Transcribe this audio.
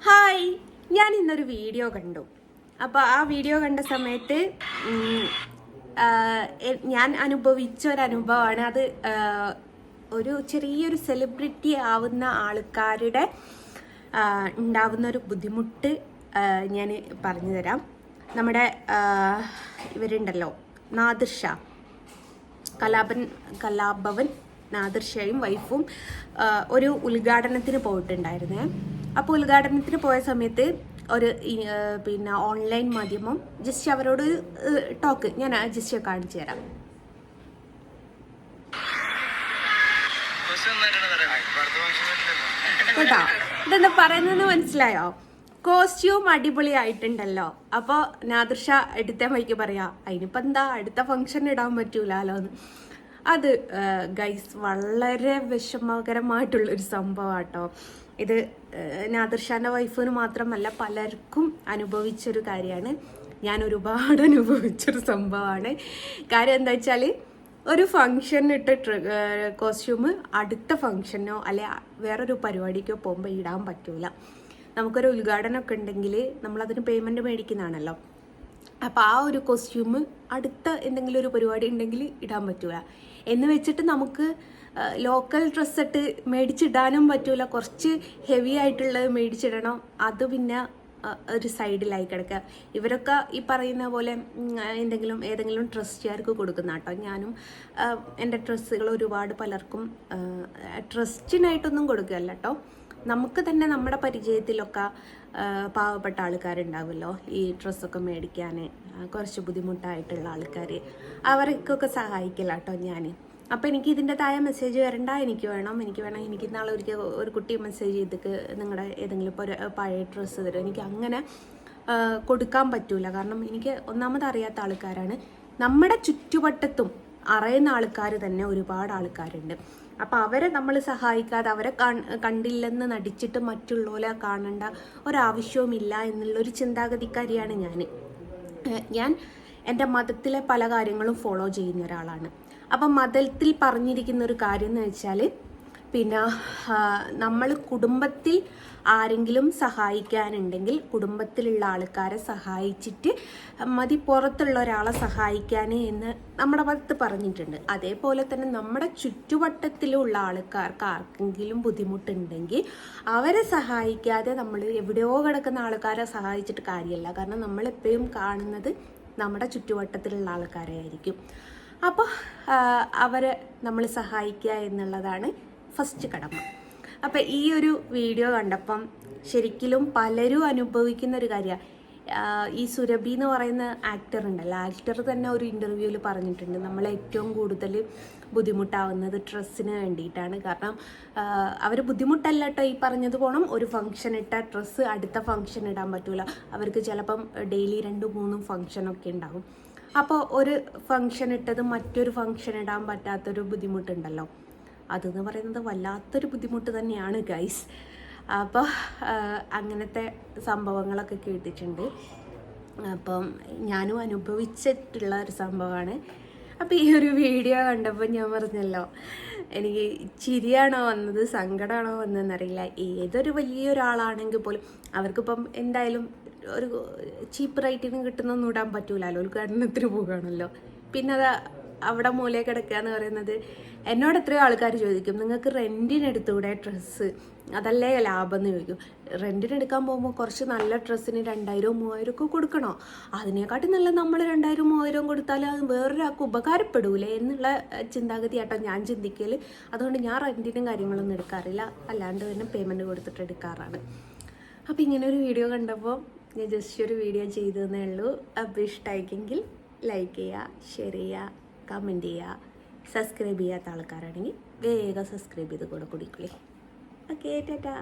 Hi, ഞാൻ ഇന്നൊരു video കണ്ടു. അപ്പോൾ ആ വീഡിയോ കണ്ട സമയത്ത് ഞാൻ അനുഭവിച്ച ഒരനുഭവമാണ് അത്. ഒരു ചെറിയൊരു സെലിബ്രിറ്റി ആവുന്ന ആൾക്കാരുടെ ഉണ്ടാവുന്ന ഒരു ബുദ്ധിമുട്ട് ഞാൻ പറഞ്ഞു തരാം. നമ്മുടെ ഇവരുണ്ടല്ലോ, നാദിർ ഷാ, കലാഭവൻ നാദിർ ഷായും വൈഫും ഒരു ഉദ്ഘാടനത്തിന് പോയിട്ടുണ്ടായിരുന്നേ. അപ്പോൾ ഉദ്ഘാടനത്തിന് പോയ സമയത്ത് ഒരു പിന്നെ ഓൺലൈൻ മാധ്യമം ജസ്റ്റ് അവരോട് ടോക്ക് ഞാൻ ജസ്റ്റ് കാണിച്ചു തരാം. കേട്ടോ, ഇതെന്താ പറയുന്നതെന്ന് മനസ്സിലായോ? കോസ്റ്റ്യൂം അടിപൊളിയായിട്ടുണ്ടല്ലോ. അപ്പോൾ നാദിർ ഷാ എടുത്ത വഴിക്ക് പറയാ, അതിനിപ്പോൾ എന്താ അടുത്ത ഫംഗ്ഷൻ ഇടാൻ പറ്റൂലോ എന്ന്. അത് ഗൈസ് വളരെ വിഷമകരമായിട്ടുള്ളൊരു സംഭവം കേട്ടോ. ഇത് നാദിർ ഷാൻ്റെ വൈഫിന് മാത്രമല്ല പലർക്കും അനുഭവിച്ചൊരു കാര്യമാണ്. ഞാൻ ഒരുപാട് അനുഭവിച്ചൊരു സംഭവമാണ്. കാര്യം എന്താ വെച്ചാൽ, ഒരു ഫംഗ്ഷനിട്ട് കോസ്റ്റ്യൂം അടുത്ത ഫംഗ്ഷനോ അല്ലെ വേറൊരു പരിപാടിക്കോ പോകുമ്പോൾ ഇടാൻ പറ്റൂല. നമുക്കൊരു ഉദ്ഘാടനമൊക്കെ ഉണ്ടെങ്കിൽ നമ്മളതിന് പേയ്മെൻറ്റ് മേടിക്കുന്നതാണല്ലോ. അപ്പോൾ ആ ഒരു കോസ്റ്റ്യൂം അടുത്ത എന്തെങ്കിലും ഒരു പരിപാടി ഉണ്ടെങ്കിൽ ഇടാൻ പറ്റൂല എന്ന് വെച്ചിട്ട് നമുക്ക് ലോക്കൽ ഡ്രസ്സിട്ട് മേടിച്ചിടാനും പറ്റൂല. കുറച്ച് ഹെവി ആയിട്ടുള്ളത് മേടിച്ചിടണം. അത് പിന്നെ ഒരു സൈഡിലായി കിടക്കുക. ഇവരൊക്കെ ഈ പറയുന്ന പോലെ ഏതെങ്കിലും ട്രസ്റ്റുകാർക്ക് കൊടുക്കുന്ന കേട്ടോ. ഞാനും എൻ്റെ ഡ്രസ്സുകൾ ഒരുപാട് പലർക്കും ട്രസ്റ്റിനായിട്ടൊന്നും കൊടുക്കുകയല്ല കേട്ടോ. നമുക്ക് തന്നെ നമ്മുടെ പരിചയത്തിലൊക്കെ പാവപ്പെട്ട ആൾക്കാരുണ്ടാവുമല്ലോ, ഈ ഡ്രസ്സൊക്കെ മേടിക്കാൻ കുറച്ച് ബുദ്ധിമുട്ടായിട്ടുള്ള ആൾക്കാർ, അവർക്കൊക്കെ സഹായിക്കില്ല കേട്ടോ ഞാൻ. അപ്പോൾ എനിക്ക് ഇതിൻ്റെതായ മെസ്സേജ് വരണ്ട, എനിക്ക് വേണം. എനിക്ക് നാളെ ഒരു കുട്ടി മെസ്സേജ് ചെയ്തിട്ട് നിങ്ങളുടെ ഏതെങ്കിലും ഇപ്പോൾ പഴയ ഡ്രസ്സ് തരും. എനിക്ക് അങ്ങനെ കൊടുക്കാൻ പറ്റൂല. കാരണം എനിക്ക് ഒന്നാമത് അറിയാത്ത ആൾക്കാരാണ്. നമ്മുടെ ചുറ്റുവട്ടത്തും അറിയുന്ന ആൾക്കാർ തന്നെ ഒരുപാട് ആൾക്കാരുണ്ട്. അപ്പോൾ അവരെ നമ്മൾ സഹായിക്കാതെ അവരെ കണ്ടില്ലെന്ന് നടിച്ചിട്ട് മറ്റുള്ളവരെ കാണേണ്ട ഒരാവശ്യവുമില്ല എന്നുള്ളൊരു ചിന്താഗതിക്കാരിയാണ് ഞാൻ എൻ്റെ മതത്തിലെ പല കാര്യങ്ങളും ഫോളോ ചെയ്യുന്ന ഒരാളാണ്. അപ്പം മതത്തിൽ പറഞ്ഞിരിക്കുന്ന ഒരു കാര്യം എന്ന് വെച്ചാൽ, പിന്നെ നമ്മൾ കുടുംബത്തിൽ ആരെങ്കിലും സഹായിക്കാനുണ്ടെങ്കിൽ കുടുംബത്തിലുള്ള ആൾക്കാരെ സഹായിച്ചിട്ട് മതി പുറത്തുള്ള ഒരാളെ സഹായിക്കാൻ എന്ന് നമ്മുടെ മതത്ത് പറഞ്ഞിട്ടുണ്ട്. അതേപോലെ തന്നെ നമ്മുടെ ചുറ്റുവട്ടത്തിലുള്ള ആൾക്കാർക്ക് ആർക്കെങ്കിലും ബുദ്ധിമുട്ടുണ്ടെങ്കിൽ അവരെ സഹായിക്കാതെ നമ്മൾ എവിടെയോ കിടക്കുന്ന ആൾക്കാരെ സഹായിച്ചിട്ട് കാര്യമല്ല. കാരണം നമ്മളെപ്പോഴും കാണുന്നത് നമ്മുടെ ചുറ്റുവട്ടത്തിലുള്ള ആൾക്കാരെ ആയിരിക്കും. അപ്പോൾ അവരെ നമ്മൾ സഹായിക്കുക എന്നുള്ളതാണ് ഫസ്റ്റ് കടമ. അപ്പം ഈ ഒരു വീഡിയോ കണ്ടപ്പം ശരിക്കും പലരും അനുഭവിക്കുന്ന ഒരു കാര്യമാണ്. ഈ സുരഭി എന്ന് പറയുന്ന ആക്ടർ ഉണ്ടല്ലോ, ആക്ടർ തന്നെ ഒരു ഇൻ്റർവ്യൂവിൽ പറഞ്ഞിട്ടുണ്ട്, നമ്മൾ ഏറ്റവും കൂടുതൽ ബുദ്ധിമുട്ടാവുന്നത് ഡ്രസ്സിന് വേണ്ടിയിട്ടാണ്. കാരണം അവർ ബുദ്ധിമുട്ടല്ല കേട്ടോ ഈ പറഞ്ഞത് പോണം, ഒരു ഫംഗ്ഷൻ ഇട്ട ഡ്രസ്സ് അടുത്ത ഫംഗ്ഷൻ ഇടാൻ പറ്റൂല. അവർക്ക് ചിലപ്പം ഡെയിലി 2-3 ഫംഗ്ഷനൊക്കെ ഉണ്ടാകും. അപ്പോൾ ഒരു ഫംഗ്ഷൻ ഇട്ടത് മറ്റൊരു ഫംഗ്ഷൻ ഇടാൻ പറ്റാത്തൊരു ബുദ്ധിമുട്ടുണ്ടല്ലോ, അതെന്ന് പറയുന്നത് വല്ലാത്തൊരു ബുദ്ധിമുട്ട് തന്നെയാണ് ഗൈസ്. അപ്പോൾ അങ്ങനത്തെ സംഭവങ്ങളൊക്കെ കേട്ടിട്ടുണ്ട്. അപ്പം ഞാനും അനുഭവിച്ചിട്ടുള്ള ഒരു സംഭവമാണ്. അപ്പോൾ ഈ ഒരു വീഡിയോ കണ്ടപ്പോൾ ഞാൻ പറഞ്ഞല്ലോ, എനിക്ക് ചിരിയാണോ വന്നത് സങ്കടമാണോ വന്നതെന്നറിയില്ല. ഏതൊരു വലിയൊരാളാണെങ്കിൽ പോലും അവർക്കിപ്പം എന്തായാലും ഒരു ചീപ്പ് റേറ്റിന് കിട്ടുന്നൊന്നും ഇടാൻ പറ്റൂലല്ലോ, ഉദ്ഘാടനത്തിന് പോകുകയാണല്ലോ. പിന്നെ അത് അവിടെ മൂലയിൽ കിടക്കുക എന്ന് പറയുന്നത്, എന്നോട് എത്രയോ ആൾക്കാർ ചോദിക്കും, നിങ്ങൾക്ക് റെൻറ്റിനെടുത്തൂടെ ഡ്രസ്സ്, അതല്ലേ ലാഭം എന്ന് ചോദിക്കും. റെൻറ്റിനെടുക്കാൻ പോകുമ്പോൾ കുറച്ച് നല്ല ഡ്രസ്സിന് 2000-3000 ഒക്കെ കൊടുക്കണോ? അതിനെക്കാട്ടി നല്ല നമ്മൾ 2000-3000 കൊടുത്താൽ അത് വേറൊരാൾക്ക് ഉപകാരപ്പെടൂലേ എന്നുള്ള ചിന്താഗതി ആട്ടോ ഞാൻ ചിന്തിക്കൽ. അതുകൊണ്ട് ഞാൻ റെൻറ്റിനും കാര്യങ്ങളൊന്നും എടുക്കാറില്ല, അല്ലാണ്ട് തന്നെ പേയ്മെൻറ്റ് കൊടുത്തിട്ട് എടുക്കാറാണ്. അപ്പോൾ ഇങ്ങനെ ഒരു വീഡിയോ കണ്ടപ്പോൾ ഞാൻ ജസ്റ്റ് ഒരു വീഡിയോ ചെയ്തതേ ഉള്ളൂ. അപ്പോൾ ഇഷ്ടമായിക്കെങ്കിൽ ലൈക്ക് ചെയ്യുക, ഷെയർ ചെയ്യുക, കമൻറ്റ് ചെയ്യുക. സബ്സ്ക്രൈബ് ചെയ്യാത്ത ആൾക്കാരാണെങ്കിൽ വേഗം സബ്സ്ക്രൈബ് ചെയ്ത് കൂടെ കുടിക്കുള്ളേ. ഓക്കെ, ടാറ്റാ.